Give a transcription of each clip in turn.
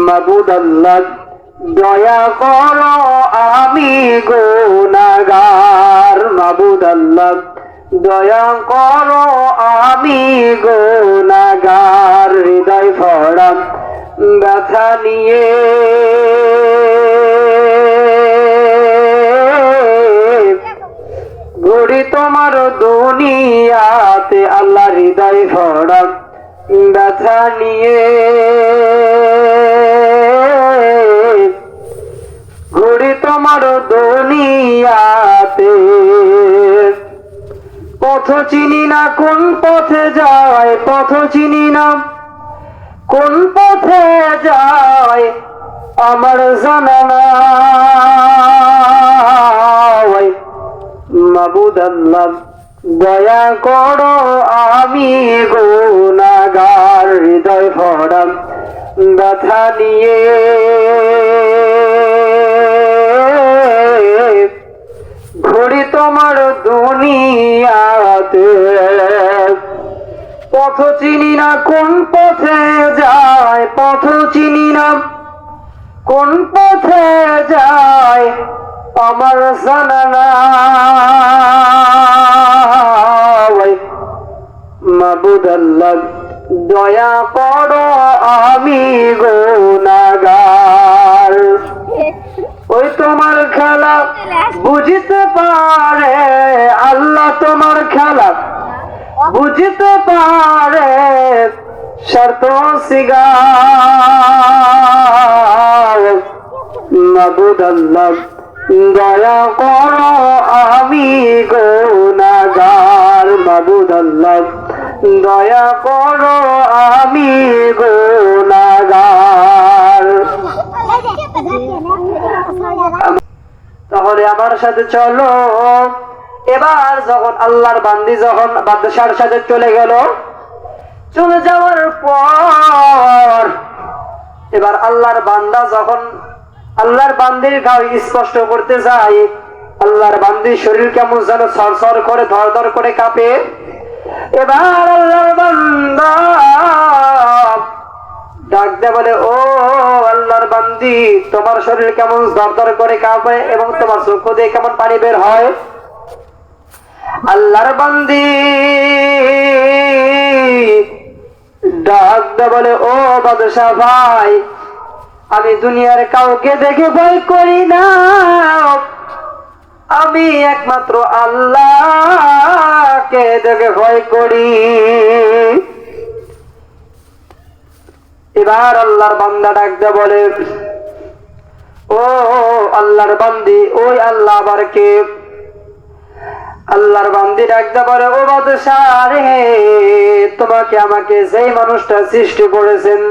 মাবুদ আল্লাহ দয়া করো আমি গুনাহগার। মাবুদ আল্লাহ দয়া করো আমি গুনাহগার। হৃদয় ভরা ব্যথা নিয়ে ঘুরি তোমার দুনিয়াতে আল্লাহ। হৃদয় ভরা ব্যথা নিয়ে ঘুরি তোমার দুনিয়াতে। পথ চিনি না কোন পথে যায়, পথ চিনি না কোন পথে যায় আমার জানা নাই। মাবুদ আল্লাহ দয়া করো আমি গুনাহগার। হৃদয় ভরা ব্যথা নিয়ে ঘুরি তোমার দুনিয়াতে। পথ চিনি না কোন পথে যায়, পথ চিনি না কোন পথে যায় আমার জানা নাই। মাবুদ আল্লাহ দয়া করো আমি গুনাহগার। ওই তোমার খেলা বুঝিতে পারে আল্লাহ, তোমার খেলা বুঝিতে পারে শর্ত সিগার। মাবুদ আল্লাহ দয়া করো আমি গুনাহগার। মাবুদ আল্লাহ দয়া করো আমি গুনাহগার। তাহলে আমার সাথে চলো। এবার যখন আল্লাহর বান্দি যখন বাদশার সাথে চলে গেল, চলে যাওয়ার পর এবার আল্লাহর বান্দা যখন আল্লাহর বান্দির গায়ে স্পষ্ট করতে যায়, আল্লাহর বান্দির শরীর কেমন যেন ছরছর করে ধরধর করে কাঁপে। এবার আল্লাহর বান্দা ডাক দিয়ে বলে, ও আল্লাহর বান্দি, তোমার শরীর কেমন ধরধর করে কাঁপে এবং তোমার চক্ষু দিয়ে কেমন পানি বের হয়? আল্লাহর বান্দি ডাক দিয়ে বলে, ও বাদশা ভাই, আমি দুনিয়ার কাউকে দেখে ভয় করি না, আমি একমাত্র আল্লাহকে দেখে ভয় করি। এবার আল্লাহর বান্দা ডাক দিয়ে বলে, ও আল্লাহর বান্দি, ওই আল্লাহ আবার কে? আল্লাহর বান্দি ডাক দিয়ে বলে, ও বাদশাহ রে, তোমাকে আমাকে যেই মানুষটা সৃষ্টি করেছেন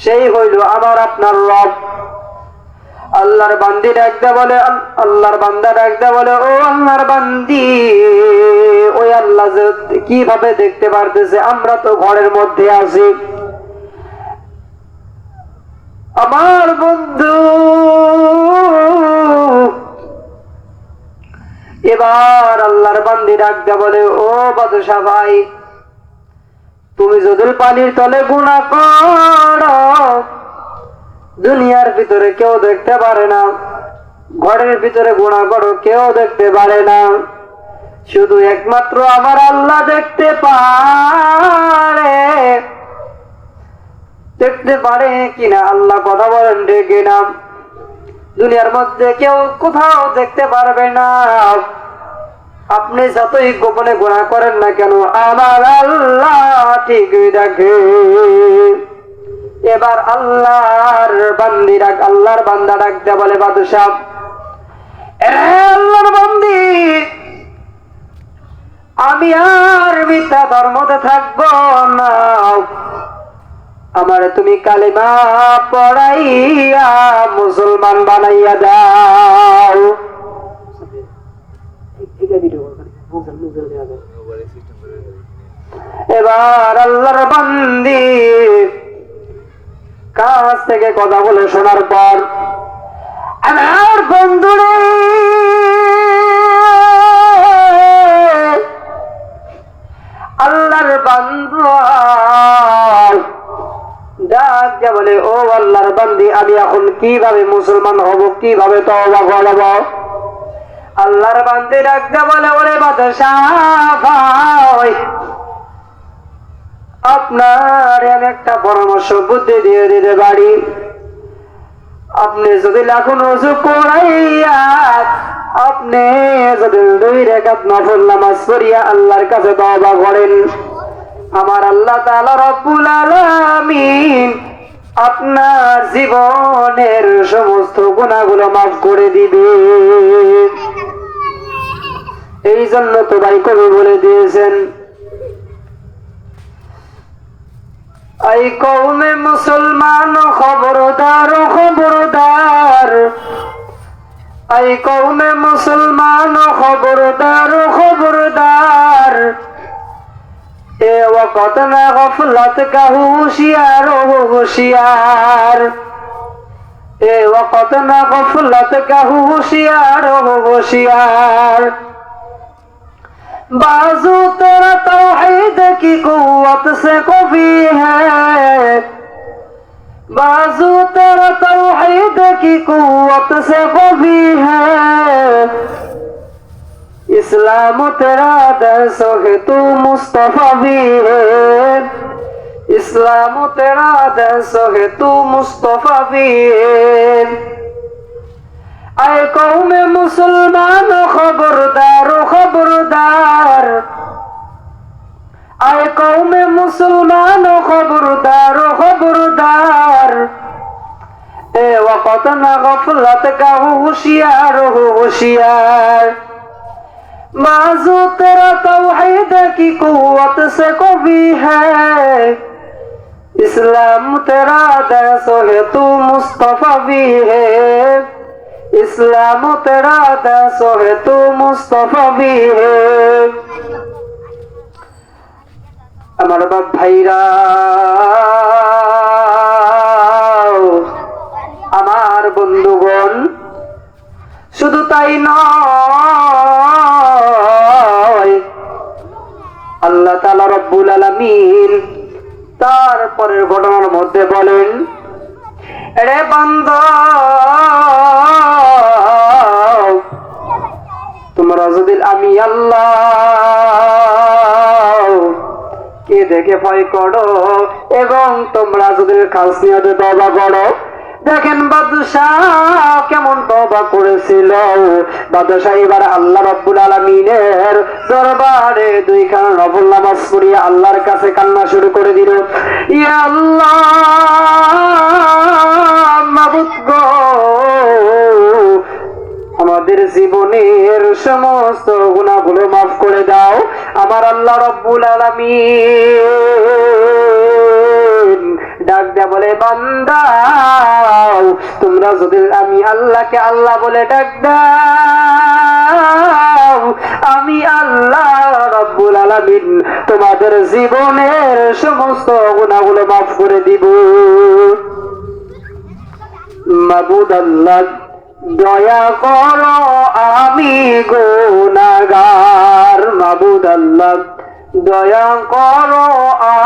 সেই হইল আমার আপনার রব। আল্লাহর বান্দি ডাক দিয়ে বলে, আল্লাহর বান্দা ডাক দিয়ে বলে, ও আল্লাহর বান্দি, ওই আল্লাহ যে কিভাবে দেখতে পারতেছে? আমরা তো ঘরের মধ্যে আছি। আমার বন্ধু এবার আল্লাহর বান্দি ডাক দিয়ে বলে, ও বাদশা ভাই, তুমি যদি পানির তলে গুনাহ করো, দুনিয়ার ভিতরে কেউ দেখতে পারে না, ঘরের ভিতরে গুনাহ করো কেউ দেখতে পারে না, শুধু একমাত্র আমার আল্লাহ দেখতে পারে। দেখতে পারে কিনা আল্লাহ কথা বলেন ডেকে না, দুনিয়ার মধ্যে কেউ কোথাও দেখতে পারবে না। আপনি যতই গোপনে গুনাহ করেন না কেন, আমার আল্লাহ ঠিকই দেখে। এবার আল্লাহর বান্দা ডাক দিয়ে বলে, বাদশাহ, আল্লাহর বান্দি, আমি আর মিথ্যা ধর্মতে থাকবো না, আমার তুমি কালিমা পড়াইয়া মুসলমান বানাইয়া দাও। এবার আল্লাহর বান্দি কাছ থেকে কথা বলে শোনার পর, আমার বন্ধুরে আল্লাহর বান্দা ডাক দিয়ে বলে, ও আল্লাহর বান্দি, আমি এখন কিভাবে মুসলমান হব, কিভাবে তওবা করব? আল্লাহর বান্দি ডাক দিয়ে বলে, ওরে বাদশাহ ভাই, আপনার আমি একটা পরামর্শ বুদ্ধি দিয়ে দিতে পারি। আপনি যদি লাখুন ওযু করাইয়া আপনি যদি 2 রাকাত নফল নামাজ পড়িয়া আল্লাহর কাছে তওবা করেন, আমার আল্লাহ তাআলা রব্বুল আলামিন আপনার জীবনের সমস্ত গুনাহগুলো মাফ করে দিবে। এই জন্য তো ভাই কবি বলে দিয়েছেন, এই কওমে মুসলমান খবরদার খবরদার, এই কওমে মুসলমান খবরদার খবরদার, এ ওয়াক্ত না গফলত কা হুশিয়ার হুশিয়ার, এ ওয়াক্ত না গফলত কা হুশিয়ার হুশিয়ার। बाजू तेरा तौहीद की कुव्वत से कफी है, बाजू तेरा तौहीद की कुव्वत से कफी है, इस्लाम तेरा दर्सो है तू मुस्तफा भी है, इस्लाम तेरा दर्सो है तू मुस्तफा भी है। आए कौमे मुसलमान खबरदार खबरदार, आए कौमे मुसलमान खबरदार खबरदार, ए वक़्त ना गफलत का होशियार होशियार। बाजू तेरा तौहीद की कुव्वत से कवी है, इस्लाम तेरा दर्स है तू मुस्तफा भी है, इस्लाम तेरा दर्स है तू मुस्तफा भी है। আমার বাপ ভাইরা, আমার বন্ধুগণ, শুধু তাই নয়, আল্লাহ তাআলা রব্বুল আলামিন তারপরের ঘটনার মধ্যে বলেন, রে বান্দা, তোমরা যদি আমি আল্লাহ কে দেখে ভয় করো এবং তোমরা যদি খাস নিয়তে তওবা করো। দেখেন বাদশাহ কেমন তওবা করেছিল। বাদশাহ এবার আল্লাহ রাব্বুল আলামিনের দরবারে 2 খানা নফল নামাজ পড়িয়ে আল্লাহর কাছে কান্না শুরু করে দিল, ইয়া আল্লাহ মাবুদ গো, আমাদের জীবনের সমস্ত গুনাহগুলো মাফ করে দাও। আমার আল্লাহ রাব্বুল আলামিন ডাক দেয়া বলে, বান্দা তোমরা যদি আমি আল্লাহকে আল্লাহ বলে ডাক দাও, আমি আল্লাহ রাব্বুল আলামিন তোমাদের জীবনের সমস্ত গুনাহগুলো মাফ করে দিব। মাবুদ আল্লাহ দয়া করো আমি গুনাহগার, মাবুদ আল্লাহ দয়া করো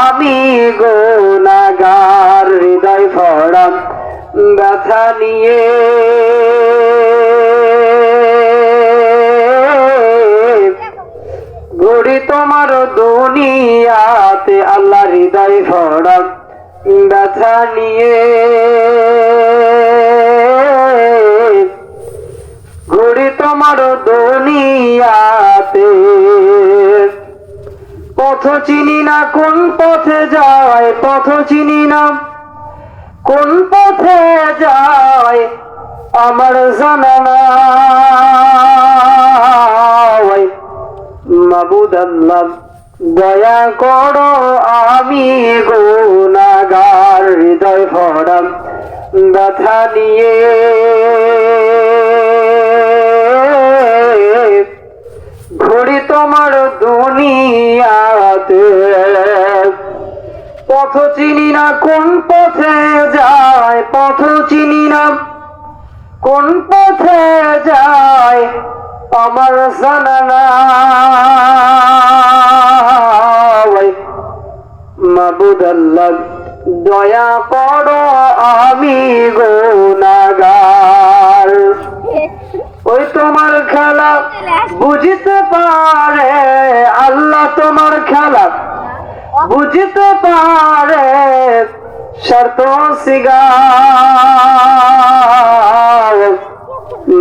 আমি গুনাহগার, হৃদয় ভরা ব্যথা নিয়ে ঘুরি তোমার দুনিয়াতে, আল্লাহ হৃদয় ভরা ব্যথা নিয়ে ঘুরি তোমার দুনিয়াতে, পথ চিনি না কোন পথে যায়, পথ চিনি না কোন পথে যায় আমার জানা নাই। মাবুদ আল্লাহ দয়া করো আমি গুনাহগার, হৃদয় ভরা ব্যথা নিয়ে ঘুরি তোমার দুনিয়াতে, পথ চিনি না কোন পথে যায়, পথ চিনি না কোন পথে যায় আমার জানা নাই। মাবুদ আল্লাহ দয়া করো আমি গুনাহগার। ওই তোমার খেলা বুঝিতে পারে আল্লাহ, তোমার খেলা বুঝিতে পারে শর্ত সিগার।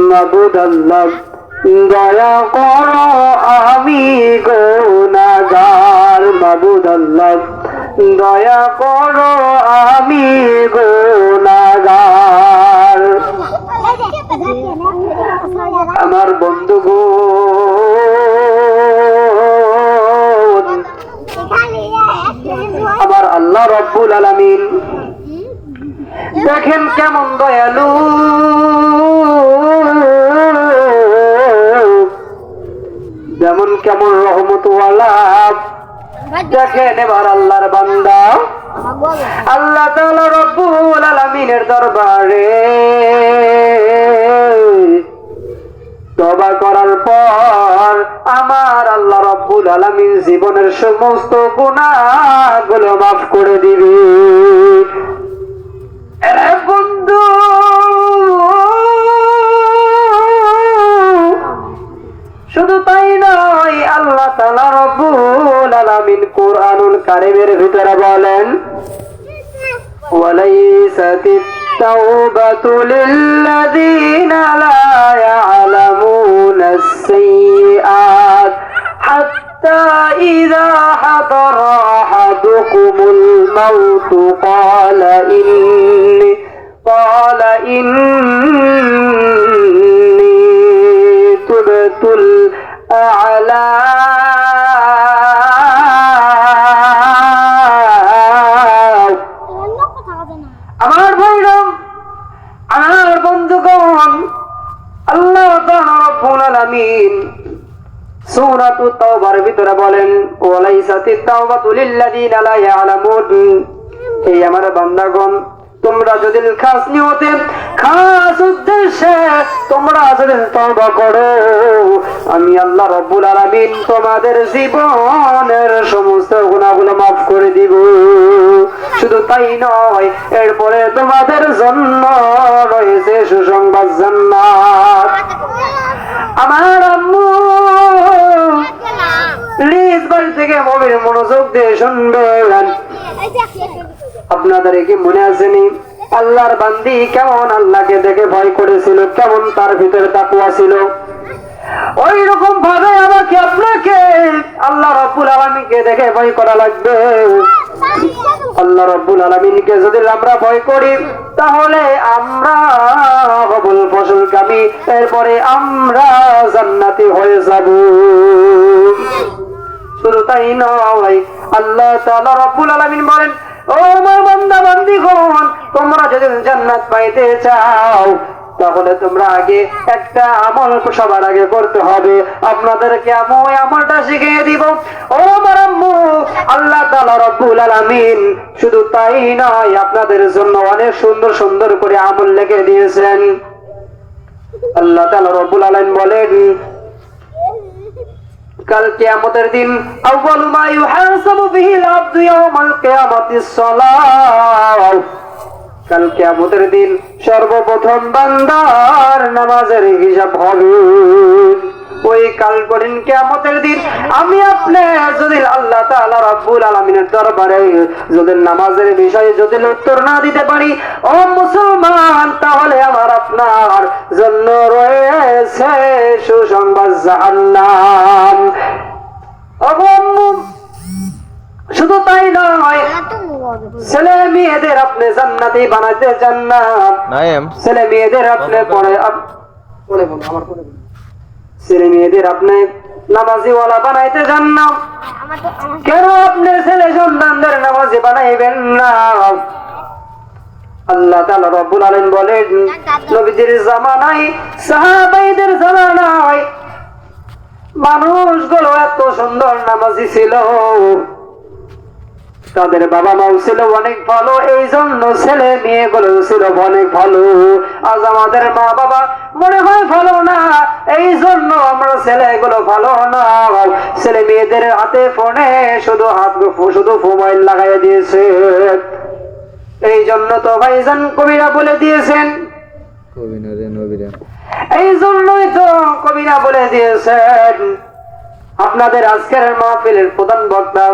মাবুদ আল্লাহ দয়া করো আমি গুনাহগার। মাবুদ আল্লাহ দয়া করো আমি গুনাহগার। আমার বন্ধুগণ, আমার আল্লাহ রব্বুল আলামিন দেখেন কেমন দয়ালু, যেমন কেমন রহমতওয়ালা। দেখেন এবার আল্লাহর বান্দা আল্লাহ তাআলা রব্বুল আলামিনের দরবারে তওবা করার পর আমার আল্লাহ রব্বুল আলামিন জীবনের সমস্ত গুনাহগুলো মাফ করে দিবে। এরে বন্ধু, শুধু তাই নয়, আল্লাহ তাআলা রব্বুল আলামিন কুরআনুল কারীমের ভিতরে বলেন, ওয়ালাইসাতিত তাওবাতু লিল্লাযীনা লা ইয়ালামুনাস সাইয়্যাত হাত্তা ইযা হাদারা আহাদুকুমুল মাউতু ক্বালা ইন্নী তুবতুল আ'লা। আমার ভাইরাম, আমার বন্ধুগণ, আল্লাহ তাআলা রব্বুল আলামিন সূরাতুত তাওবার ভিতরে বলেন, ওয়ালাইসাতিত তাওবাতু লিল্লাযীনা লা ইয়ালামুন। এই আমার বান্দাগণ, তোমরা যদি খাস নিয়তে, খাস উদ্দেশ্যে তোমরা যদি তওবা করো, আমি আল্লাহ রব্বুল আলামিন তোমাদের জীবনের সমস্ত গুনাহগুলো মাফ করে দিব। শুধু তাই নয়, এরপরে তোমাদের জন্য রয়েছে সুসংবাদ জান্নাত। আমার আম্মু প্লিজ বাড়ি থেকে মোবাইল মনোযোগ দিয়ে শুনবেন। আপনাদের কি মনে আসেনি আল্লাহর বান্দি কেমন আল্লাহকে দেখে ভয় করেছিল, কেমন তার ভিতরে তাকওয়া ছিল? ওই রকম ভাবে আমাকে আপনাকে আল্লাহ রব্বুল আলামিনকে দেখে ভয় করা লাগবে। আল্লাহ রব্বুল আলামিনকে যদি আমরা ভয় করি, তাহলে আমরা কবুল ফসলকামী, এরপরে আমরা জান্নাতি হয়ে যাব। শুধু তাই নয়, আল্লাহ তাআলা রব্বুল আলামিন বলেন, ও আমার বান্দা বান্দীগণ, তোমরা যদি জান্নাত পাইতে চাও, তাহলে তোমরা আগে একটা আমল সবার আগে করতে হবে। আপনাদেরকে আমি ওই আমলটা শিখিয়ে দিব। ও আমার আম্মু, আল্লাহ তাআলা রব্বুল আলামিন শুধু তাই নয়, আপনাদের জন্য অনেক সুন্দর সুন্দর করে আমল লিখে দিয়েছেন। আল্লাহ তাআলা রব্বুল আলামিন বলেন, কাল কিয়ামতের দিন আউয়ালু মা ইউহাসাবু বিহিল আবদু ইয়াউমাল কিয়ামাতিস সালাহ। কাল কিয়ামতের দিন সর্বপ্রথম বান্দার নামাজের হিসাব হবে। ওই কাল কঠিন কিয়ামতের দিন আমি আপনি যদি আল্লাহ তাআলা রব্বুল আলামিনের দরবারে যদি নামাজের বিষয়ে যদি উত্তর না দিতে পারি, ও মুসলমান, তাহলে আমার আপনার জন্য রয়েছে সুসংবাদ জাহান্নাম। শুধু তাই নয়, ছেলে মেয়েদের আপনি জান্নাতি বানাইতে চান না, ছেলে মেয়েদের আপনি ছেলে মেয়েদের আপনি নামাজিওয়ালা বানাইতে চান না, কেন আপনি ছেলে সন্তানদের নামাজি বানাইবেন না? আল্লাহ তাআলা রব্বুল আলামিন বলেন, নবীদের জামানায়, সাহাবাইদের জামানায় মানুষগুলো এত সুন্দর নামাজি ছিল, তাদের বাবা মাও ছিল অনেক ভালো, এই জন্য ছেলে মেয়েগুলো ছিল অনেক ভালো। আজ আমাদের মা বাবা মনে হয় ভালো না, এই জন্য আমরা ছেলেগুলো ভালো না। ছেলে মেয়েদের হাতে ফোনে শুধু মোবাইল লাগাই দিয়েছে। এই জন্য তো ভাইজান কবিরা বলে দিয়েছেন, এই জন্যই তো কবিরা বলে দিয়েছেন আপনাদের আজকের মাহফিলের প্রধান বক্তা